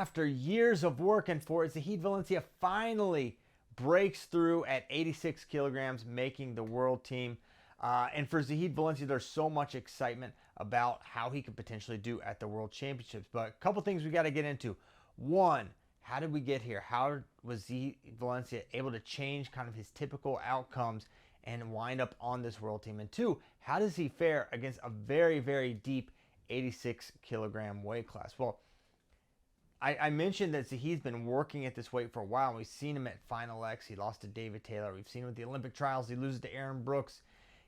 After years of working for it, Zahed Valencia finally breaks through at 86 kilograms, making the world team. And for Zahed Valencia, there's so much excitement about how he could potentially do at the World Championships. But a couple things we got to get into. One, how did we get here? How was Zahed Valencia able to change kind of his typical outcomes and wind up on this world team? And two, how does he fare against a very, very deep 86 kilogram weight class? Well, I mentioned that Zahid's been working at this weight for a while. We've seen him at Final X. He lost to David Taylor. We've seen him at the Olympic trials. He loses to Aaron Brooks.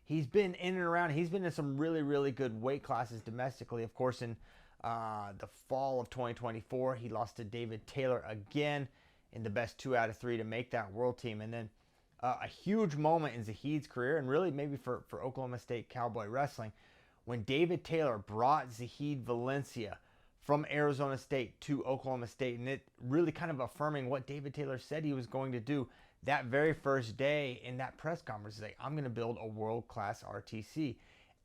He's been in and around. He's been in some really, really good weight classes domestically. Of course, in the fall of 2024, he lost to David Taylor again in the best 2 out of 3 to make that world team. And then a huge moment in Zahid's career, and really maybe for Oklahoma State Cowboy Wrestling, when David Taylor brought Zahed Valencia from Arizona State to Oklahoma State, and it really kind of affirming what David Taylor said he was going to do that very first day in that press conference. He's like, I'm going to build a world-class RTC.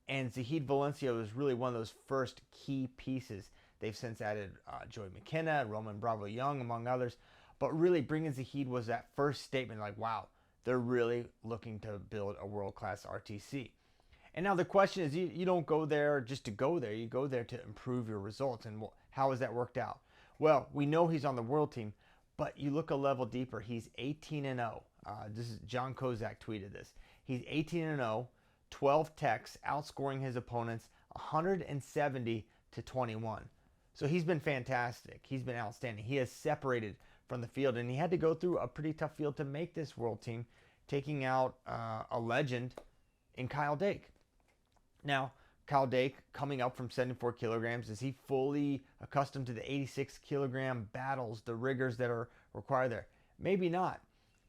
And Zahed Valencia was really one of those first key pieces. They've since added Joey McKenna, Roman Bravo Young, among others. But really bringing Zahed was that first statement like, wow, they're really looking to build a world-class RTC. And now the question is, you don't go there just to go there. You go there to improve your results. And how has that worked out? Well, we know he's on the world team, but you look a level deeper. He's 18-0. This is John Kozak tweeted this. He's 18-0, 12 techs, outscoring his opponents 170 to 21. So he's been fantastic. He's been outstanding. He has separated from the field, and he had to go through a pretty tough field to make this world team, taking out a legend in Kyle Dake. Now, Kyle Dake, coming up from 74 kilograms, is he fully accustomed to the 86 kilogram battles, the rigors that are required there? Maybe not.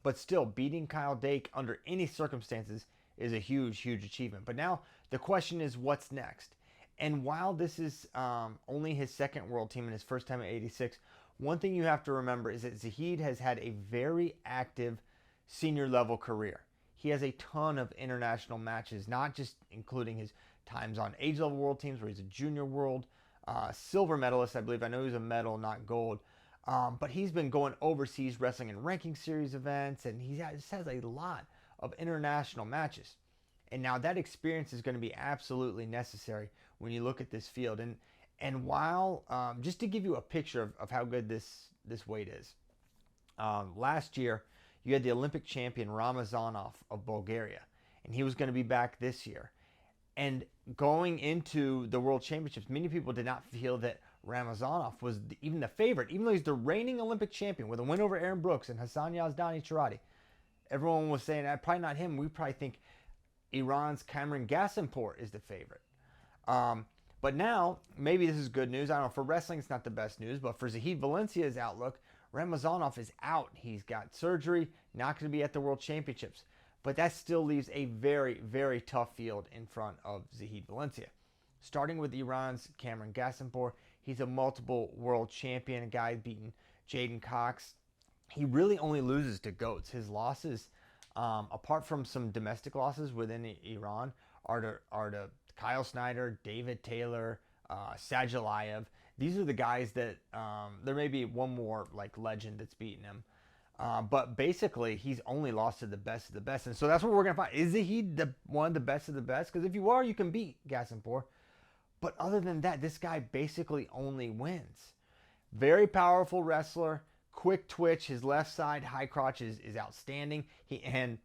But still, beating Kyle Dake under any circumstances is a huge, huge achievement. But now the question is, what's next? And while this is only his second world team and his first time at 86, one thing you have to remember is that Zahed has had a very active senior level career. He has a ton of international matches, not just including his times on age level world teams where he's a junior world silver medalist, I believe. I know he's a medal, not gold. But he's been going overseas wrestling in ranking series events, and he just has a lot of international matches. And now that experience is going to be absolutely necessary when you look at this field. And while, just to give you a picture of how good this weight is, last year, you had the Olympic champion Ramazanov of Bulgaria, and he was going to be back this year. And going into the World Championships, many people did not feel that Ramazanov was even the favorite, even though he's the reigning Olympic champion with a win over Aaron Brooks and Hassan Yazdani Charati. Everyone was saying, probably not him. We probably think Iran's Cameron Gasimpour is the favorite. But now, maybe this is good news. I don't know. For wrestling, it's not the best news. But for Zahed Valencia's outlook, Ramazanov is out. He's got surgery, not going to be at the World Championships. But that still leaves a very, very tough field in front of Zahed Valencia. Starting with Iran's Cameron Gasimpour, he's a multiple world champion, a guy beaten Jaden Cox. He really only loses to GOATs. His losses, apart from some domestic losses within Iran, are to Kyle Snyder, David Taylor, Sajalayev. These are the guys that, there may be one more like legend that's beaten him. But basically, he's only lost to the best of the best. And so that's what we're going to find. Is he one of the best of the best? Because if you are, you can beat Gasimpour. But other than that, this guy basically only wins. Very powerful wrestler, quick twitch. His left side high crotch is outstanding. And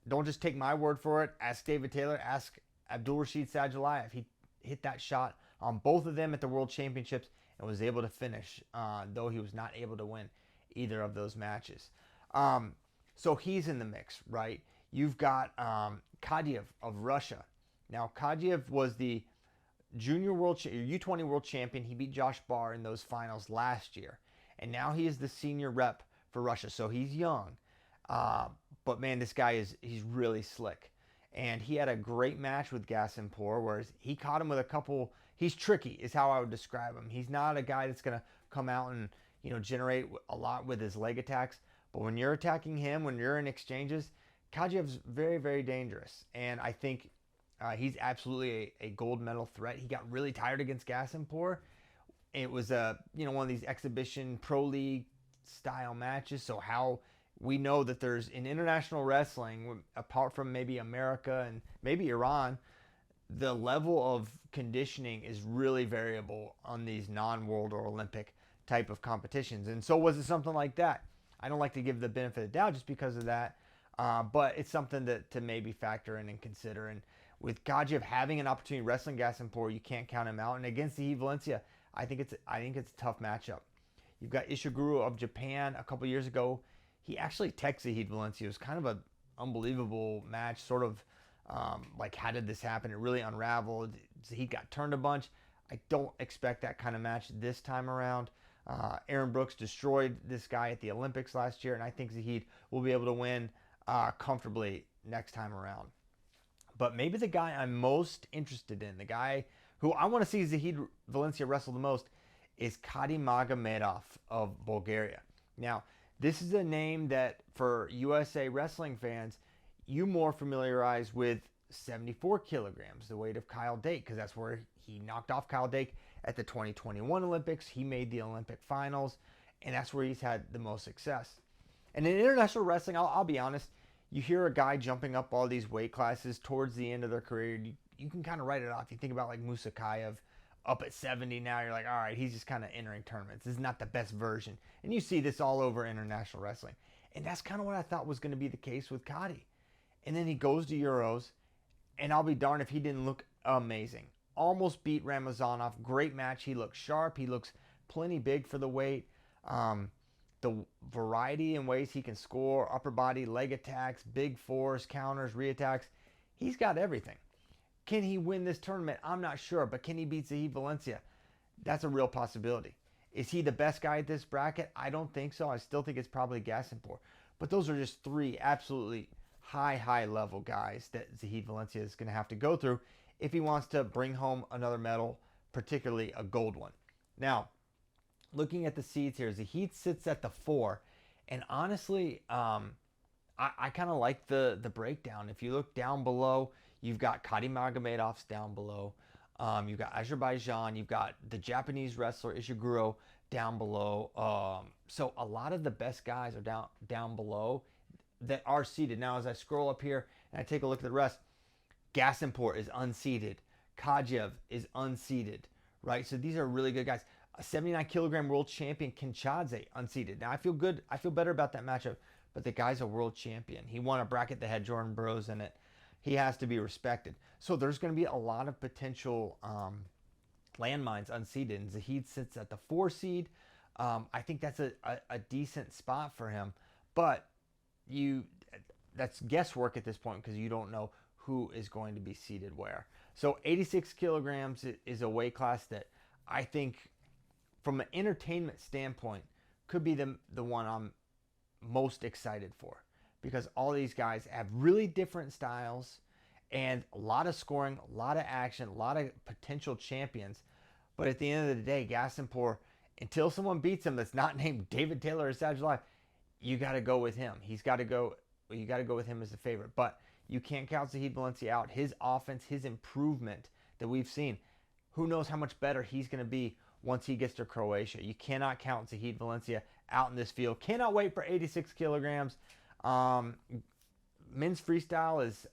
don't just take my word for it. Ask David Taylor. Ask Abdul Rashid Sajalayev. He hit that shot on both of them at the World Championships and was able to finish, though he was not able to win either of those matches. So he's in the mix, right? You've got Kadiev of Russia. Now, Kadiev was the junior U20 world champion. He beat Josh Barr in those finals last year. And now he is the senior rep for Russia. So he's young. But man, this guy he's really slick. And he had a great match with Gasimpour, whereas he caught him with a couple. He's tricky, is how I would describe him. He's not a guy that's going to come out and generate a lot with his leg attacks. But when you're attacking him, when you're in exchanges, Kadiev's very, very dangerous. And I think he's absolutely a gold medal threat. He got really tired against Gasimpour. It was one of these exhibition pro league style matches. So how we know that there's in international wrestling, apart from maybe America and maybe Iran, the level of conditioning is really variable on these non-world or Olympic type of competitions. And so was it something like that? I don't like to give the benefit of the doubt just because of that, but it's something to maybe factor in and consider. And with Gadzhiev having an opportunity wrestling Gasimpur, you can't count him out. And against Zahed Valencia, I think it's a tough matchup. You've got Ishiguro of Japan a couple years ago. He actually teched Zahed Valencia. It was kind of an unbelievable match, sort of like how did this happen? It really unraveled. Zahed got turned a bunch. I don't expect that kind of match this time around. Aaron Brooks destroyed this guy at the Olympics last year, and I think Zahed will be able to win comfortably next time around. But maybe the guy I'm most interested in, the guy who I want to see Zahed Valencia wrestle the most, is Kadim Magamedov of Bulgaria. Now, this is a name that for USA Wrestling fans, you more familiarize with 74 kilograms, the weight of Kyle Dake, because that's where he knocked off Kyle Dake at the 2021 Olympics. He made the Olympic finals, and that's where he's had the most success. And in international wrestling, I'll be honest, you hear a guy jumping up all these weight classes towards the end of their career, you can kind of write it off. You think about like Musakayev up at 70 now, you're like, all right, he's just kind of entering tournaments. This is not the best version. And you see this all over international wrestling. And that's kind of what I thought was going to be the case with Kadi. And then he goes to Euros, and I'll be darned if he didn't look amazing. Almost beat Ramazanov. Great match. He looks sharp. He looks plenty big for the weight. The variety in ways he can score, upper body, leg attacks, big fours, counters, reattacks. He's got everything. Can he win this tournament? I'm not sure, but can he beat Zahed Valencia? That's a real possibility. Is he the best guy at this bracket? I don't think so. I still think it's probably Gasimpur. But those are just three absolutely high level guys that Zahed Valencia is going to have to go through if he wants to bring home another medal, particularly a gold one. Now, looking at the seeds here, Zahed sits at the 4, and honestly, I kind of like the breakdown. If you look down below, you've got Kadim Magamedov's down below. You've got Azerbaijan. You've got the Japanese wrestler Ishiguro down below. So a lot of the best guys are down below that are seeded. Now, as I scroll up here and I take a look at the rest, Gasimpur is unseeded. Gadzhiev is unseeded, right? So these are really good guys. A 79 kilogram world champion Kinchadze unseeded. Now I feel good. I feel better about that matchup, but the guy's a world champion. He won a bracket that had Jordan Burroughs in it. He has to be respected. So there's going to be a lot of potential landmines unseeded. And Zahed sits at the 4 seed. I think that's a decent spot for him, but that's guesswork at this point because you don't know who is going to be seated where. So 86 kilograms is a weight class that I think from an entertainment standpoint could be the one I'm most excited for, because all these guys have really different styles and a lot of scoring, a lot of action, a lot of potential champions. But at the end of the day, Gasimpur, until someone beats him that's not named David Taylor or Savage Live, you got to go with him. You got to go with him as the favorite. But you can't count Zahed Valencia out. His offense, his improvement that we've seen, who knows how much better he's going to be once he gets to Croatia. You cannot count Zahed Valencia out in this field. Cannot wait for 86 kilograms. Men's freestyle is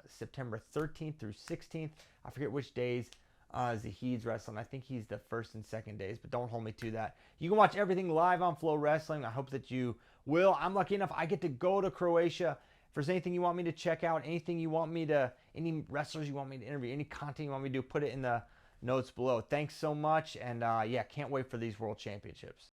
September 13th through 16th. I forget which days Zahid's wrestling. I think he's the first and second days, but don't hold me to that. You can watch everything live on FloWrestling. I hope that you will. I'm lucky enough I get to go to Croatia. If there's anything you want me to check out, anything you want me to, any wrestlers you want me to interview, any content you want me to do, put it in the notes below. Thanks so much, and yeah, can't wait for these World Championships.